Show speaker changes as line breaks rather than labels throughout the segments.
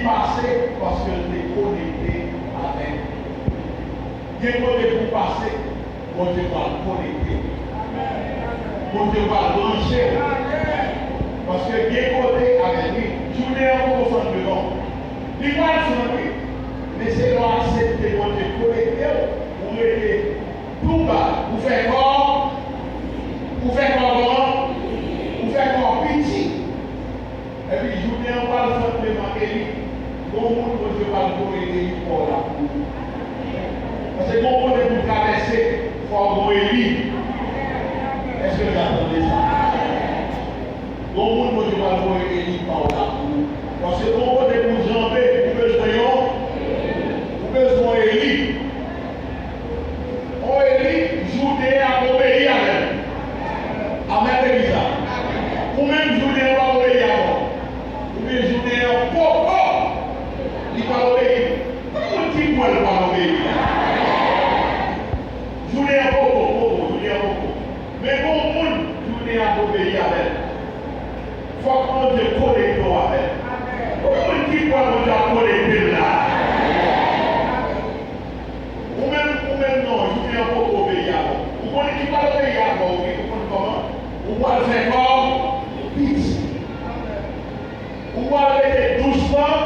passer parce que tu es connecté avec. Il y a un côté pour passer, bon Dieu va le connecter. Bon Dieu va le brancher. Parce que il y a un côté avec lui. Je n'ai pas besoin de l'homme. Il va le sentir. Mais c'est là accepter bon Dieu connecté. Vous mettez tout bas. Vous faites quoi? Vous faites comment? Vous faites quoi? Petit. Et puis, je n'ai pas le sentiment Élie. Bon monde, bon Dieu va le connecter pour la cour. Parce que bon monde pour traverser, il faut avoir Élie. Est-ce que vous attendez ça? Bon monde pour Dieu va le connecter par la cour. Parce que bon monde pour jamber, vous besoin Élie. Oh Élie, journée à obéir à elle. Amen, Elisa. Ou même journée à obéir à elle. Ou même journée à popo. Il va obéir. Comment tu peux le pas obéir? Journée à popo, journée à popo. Mais bon monde, journée à obéir à elle. Faut qu'on te connecte à elle. Comment tu peux le connecter là? Ou même non, journée à popo obéir à elle. Vous connaissez pas obéir à elle, vous comprenez comment? Ou va le faire comme vite. Ou va le faire doucement,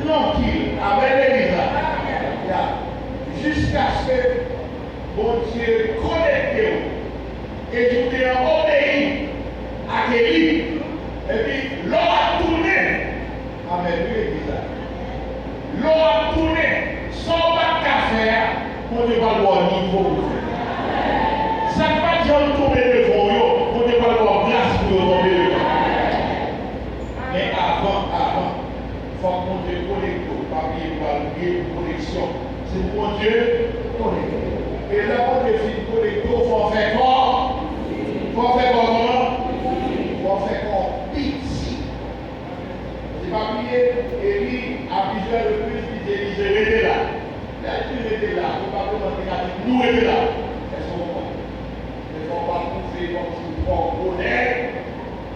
tranquille, avec l'Élisa. Jusqu'à ce que bon Dieu connecte et je t'ai obéi à Élie. Et puis l'eau a tourné. Amen, l'Élisa. L'eau a tourné. Sans pas qu'à faire, on ne va pas voir niveau. Ça ne va pas dire tomber devant eux, on ne va pas avoir grâce pour tomber devant. Mais avant, il faut qu'on te connecte, papier, papier, connexion. C'est pour Dieu connecté. Et là, quand tu es connecté, il faut faire quoi? Il faut faire comment? Il faut faire quoi? Petit. C'est pas oublié, Élie a plusieurs reprises dit Élisée, restez là. Là, tu étais là, il ne faut pas demander à dire, nous étions là. Est-ce qu'on va? Il ne faut pas prouver comme si on connaît.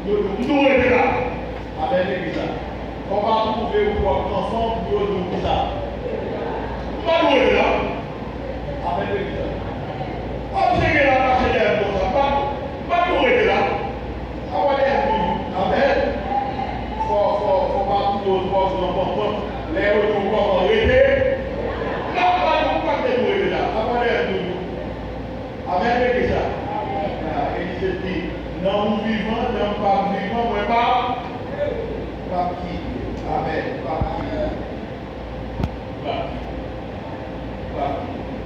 Nous étions là. Avec l'Église. On va trouver où ensemble, nous nous ça. Pas nous étions là. Avec l'Église. Pas c'est que là, parce qu'il y a un bon ça. Pas nous étions là. Avoir des nous. Amen. Faut pas tout le monde. Les autres nous vont arrêter. Amen, l'Église. Élisée dit, non vivant, non pas vivant, mais pas qui. Amen, pas qui.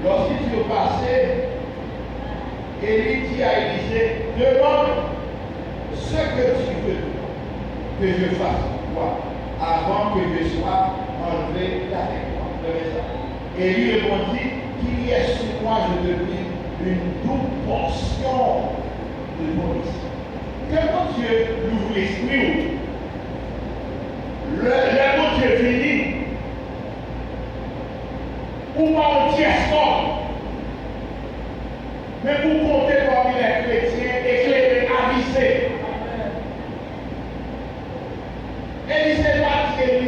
Lorsqu'il fut passé, Élie dit à Élisée, demande ce que tu veux que je fasse pour toi, avant que je sois enlevé d'avec moi. Élie répondit, qu'il y ait sur moi, je te prie, une double portion de nourriture. Que mon Dieu l'ouvre l'esprit. Le bon Dieu fini. Ou pas un tiers corps. Mais vous comptez parmi les chrétiens éclairés, avisés. Élisée va dire,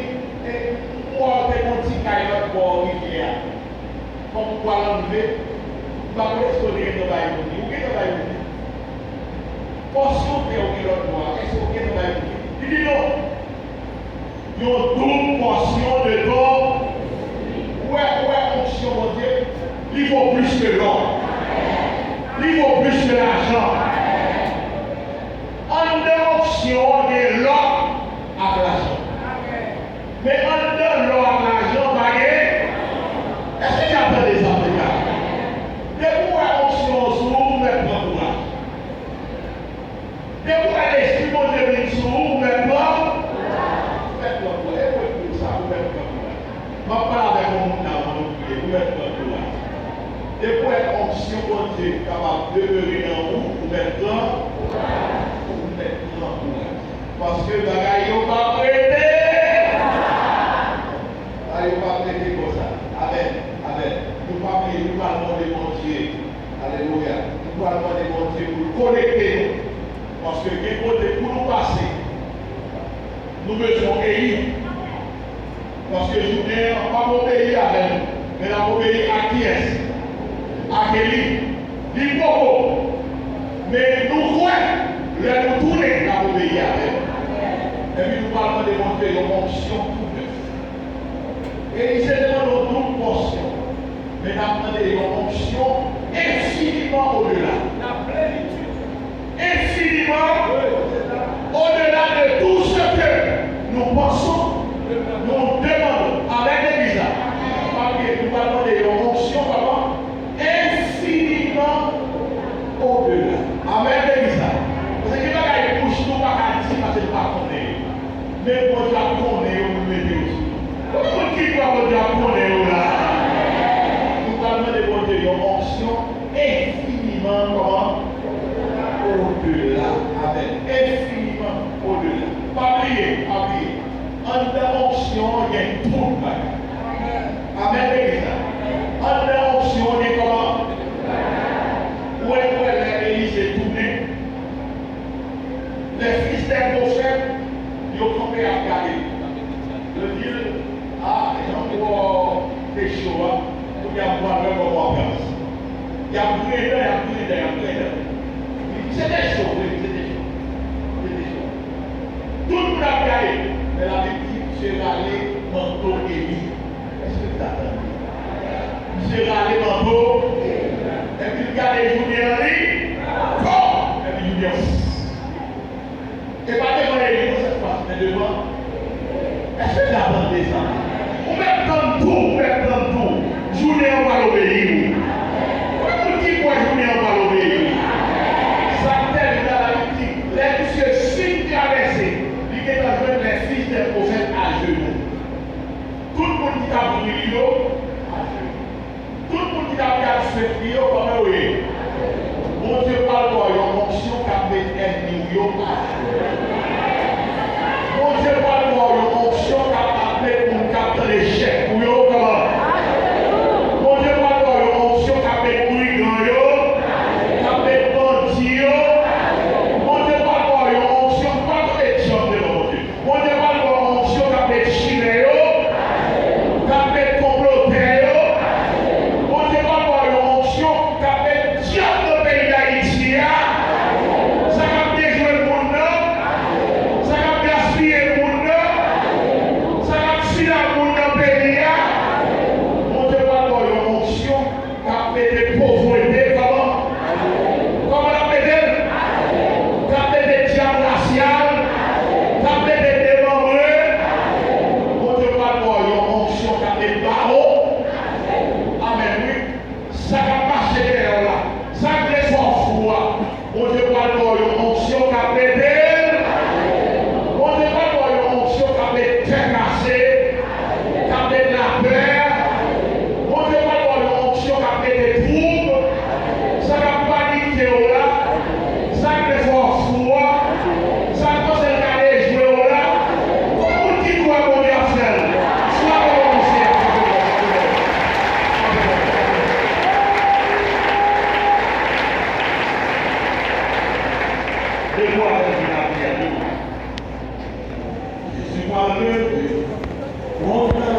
moi, je vais continuer à boire rivière. Comme quoi l'enlever. Pas correspondre dans la vie. Vous êtes dans la vie. Portion de l'autre noir. Est-ce que vous êtes dans la vie? Il dit non. Il y a une double portion de l'or. Ouais, onction, mon Dieu. Il vaut plus que l'or. Il vaut plus que l'argent. En de onction, il y a l'or à l'argent. Mais en de l'or à l'argent, est-ce qu'il y a des gens? De quoi onction sur maintenant là? De quoi l'esprit mon Dieu sur maintenant? Maintenant là, et ça vous maintenant là. Ma parole avec mon monde dans mon prier, vous maintenant là. De quoi onction mon Dieu capable de demeurer dans vous maintenant? Parce que bagaille yo pas prêter. Allez, pas prêter comme ça. Amen. Nous pas prier, nous pas demander mon Dieu. Alléluia. Nous pas demander mon Dieu pour connecter nous. Parce que quelque côté pour nous passer, nous besoin Élie. Parce que je n'ai pas obéi à elle, mais elle a obéi à qui est-ce? À Kelly. Il faut. Mais nous croyons, nous tourner à obéir à elle. Et puis nous parlons de montrer une option tout neuf. Et il s'est demandé une double portion. Mais nous avons demandé une option infiniment au-delà. La plénitude. Infiniment au-delà de tout ce que nous pensons, nous demandons avec l'Église. Nous parlons de une option infiniment au-delà. Amen, l'Église. Parce que quand il bouge tout, pas qu'à dire, parce que pas connaître. Mais pour Dieu connaître, vous mettez aussi. Comment qui doit pour Dieu connaître là? Nous parlons de une option infiniment au-delà. Amen. Infiniment au-delà. Pas oublier, pas oublier. En option, il y a une troupe. Amen, l'Église. En option, il y a comment? Où est l'Église est tournée? Les fils des prophètes, ils ont campé à regarder. Le dire, ah, les gens qui vont des choses, il y a un point de vue. Il y a un peu d'air. C'est des choses, c'est des choses. Tout le monde a regardé, mais la Bible c'est râlé manteau Élie. Est-ce que tu as c'est râlé manteau, et puis regarde les Julien Henry, et puis Julien. Et pas devant Élie cette fois, mais devant. Est-ce que tu as entendu ça? On met dans tout. Julien va l'obéir. Comment qui voit Julien va l'obéir? Ça termine dans la Bible. Les messieurs signes traversés, il est dans les fils des prophètes à genoux. Tout le monde qui a brûlé, à genoux. Tout le monde qui a regardé ce vidéo, comme oui. Mon Dieu parle de une onction qui a fait un million à genoux. Mon Dieu parle de une onction qui a fait un cap de l'échec. Oui, comment? Mon Dieu parle de une onction qui a fait un brigand, qui a fait bandit. Mon Dieu parle de une onction qui a fait jambe de mon Dieu. Mon Dieu parle de une onction qui a fait chimé, qui a fait comploter. Mon Dieu parle de une onction qui a fait diable de pays d'Haïti. Ça a déjoué le monde. Ça a gaspillé le monde. Ça a filé le monde dans le pays. Mon Dieu parle de une onction qui a fait des pauvretés. Comment on appelle elle? Qui a fait des diables raciales. Qui a fait des démembrés. Mon Dieu parle de une onction qui a fait des barreaux. Amen, oui. Ça a marché derrière là. Ça a fait fort froid. Mon Dieu parle de une onction qui a fait des. Mon Dieu parle de une onction qui a fait terre cassée. Qui a fait de la peur. Mon Dieu parle de une onction qui a fait des troubles. Ça a paniqué là. Ça a fait fort froid. Ça a commencé à regarder jouer là. Comment qui doit mon Dieu faire? Soit comme on sait. Et moi, je suis pas levé. Mon Dieu,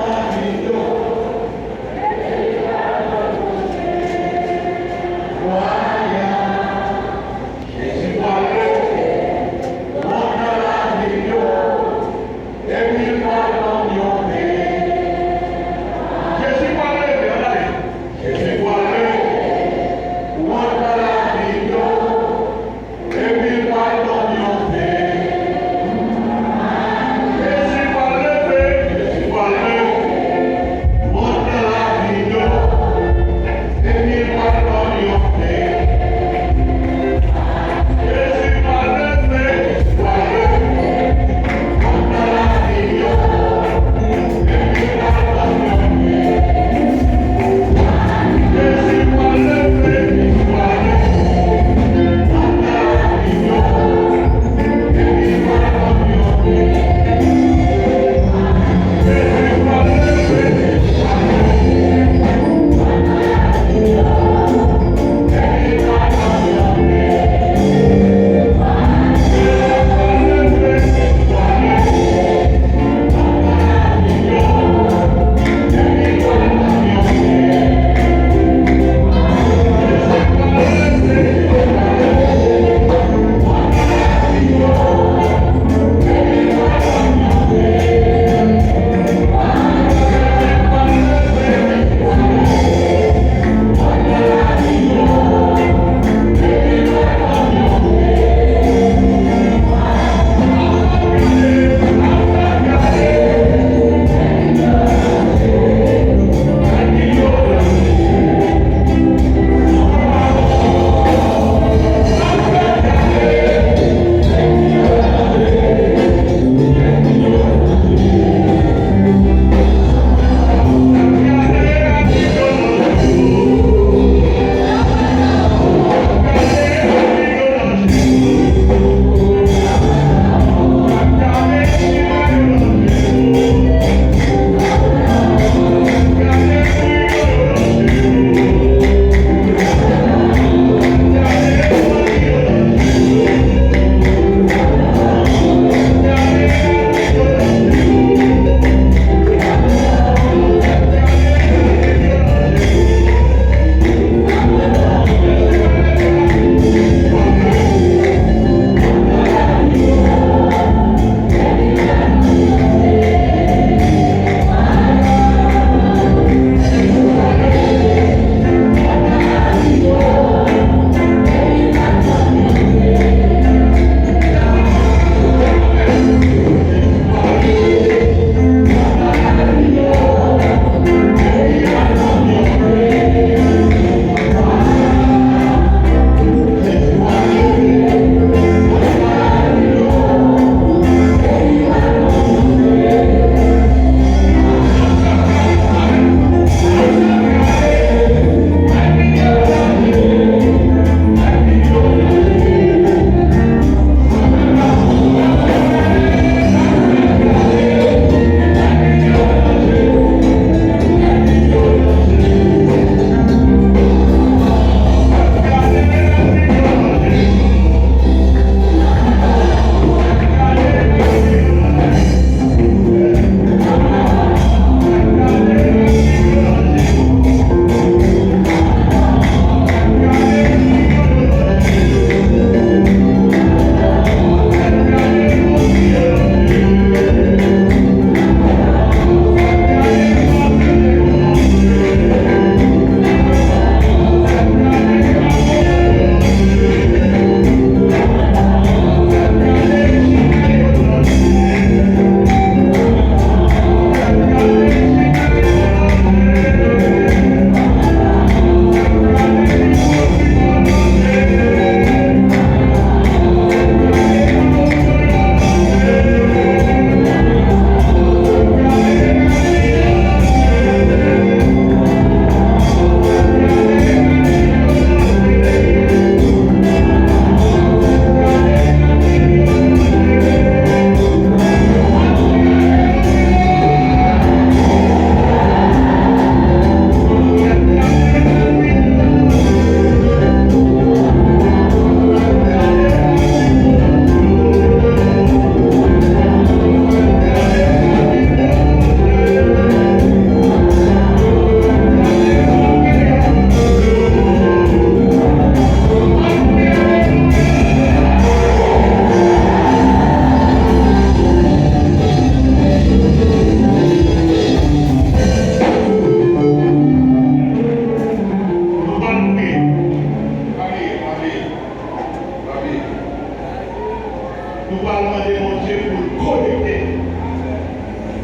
nous allons demander mon Dieu pour nous connecter.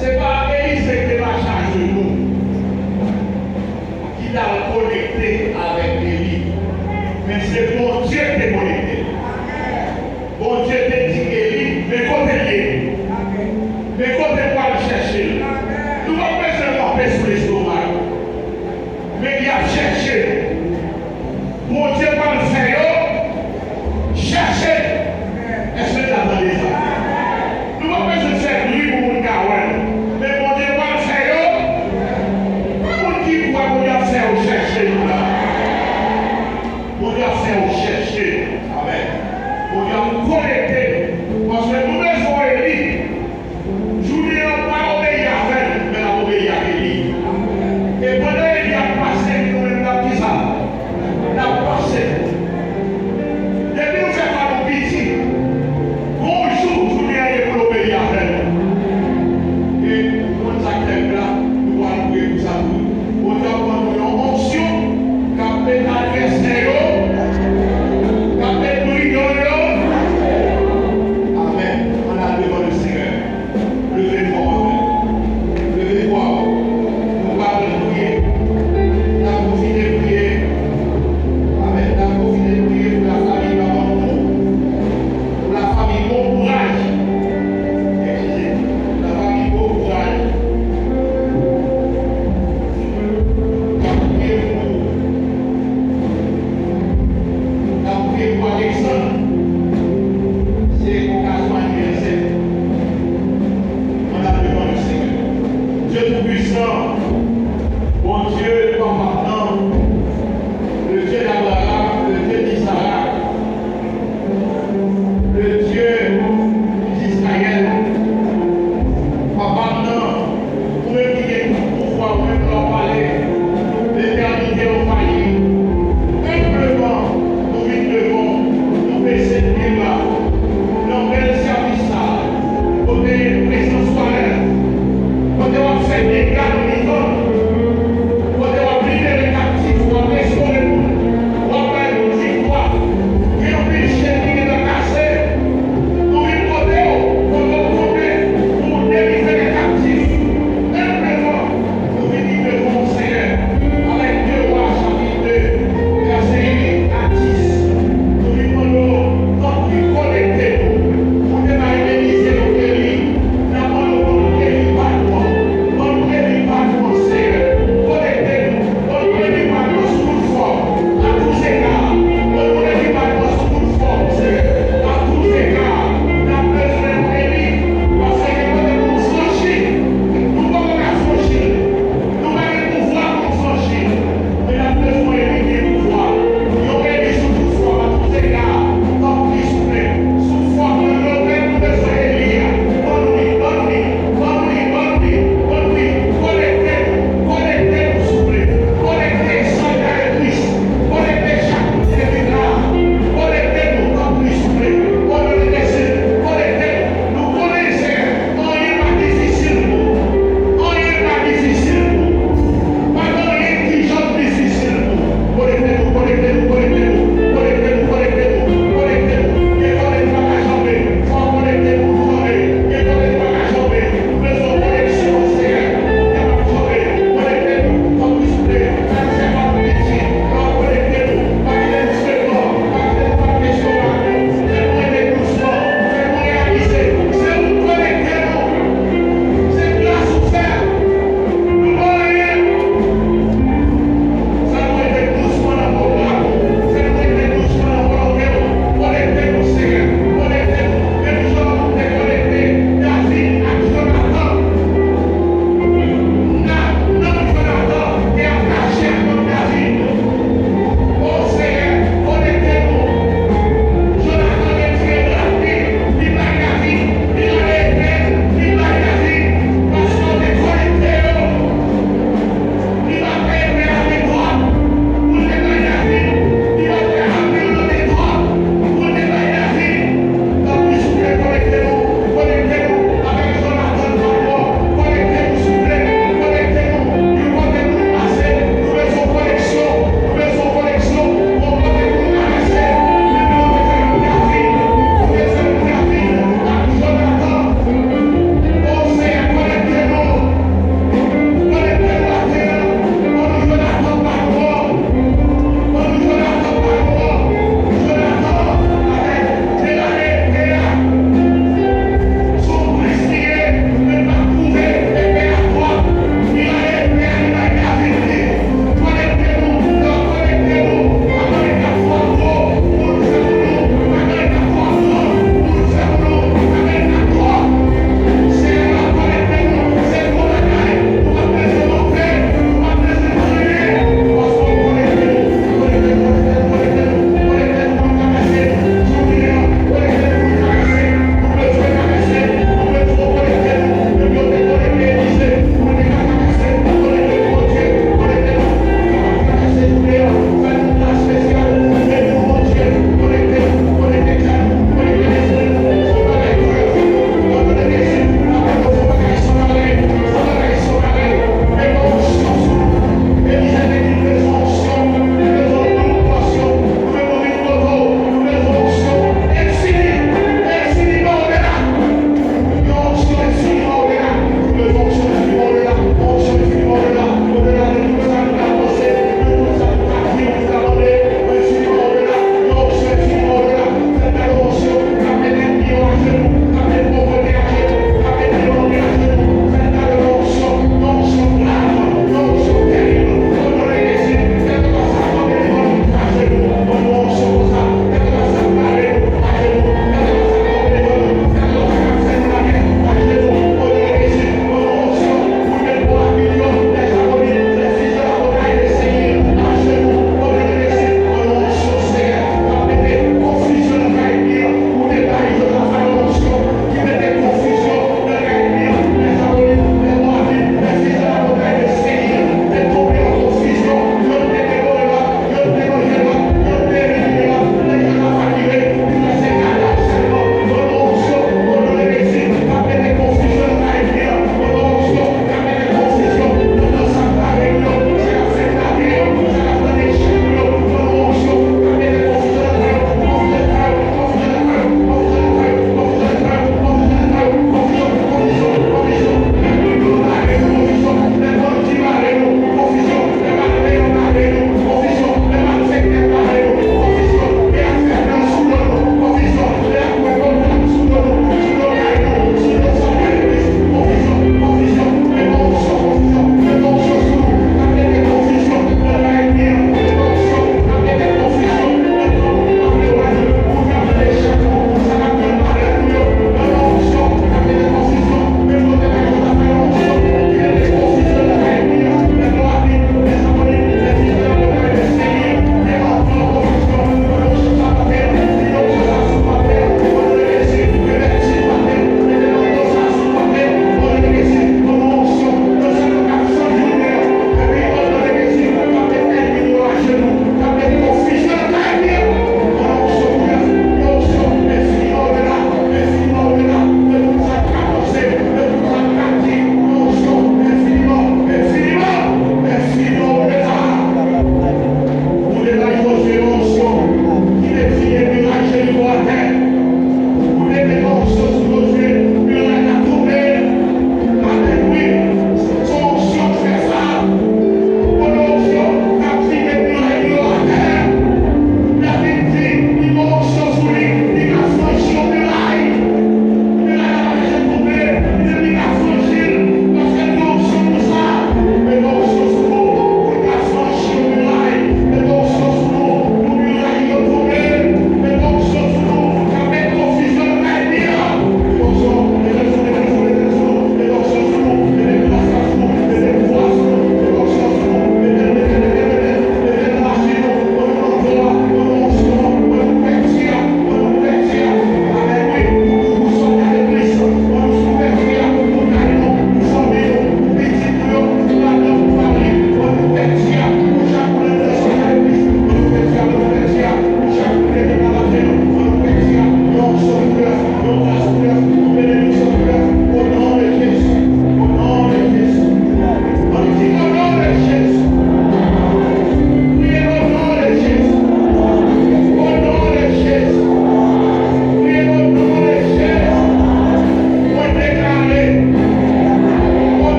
Ce n'est pas Élise qui va charger nous, qui l'a connecté avec Élie, mais c'est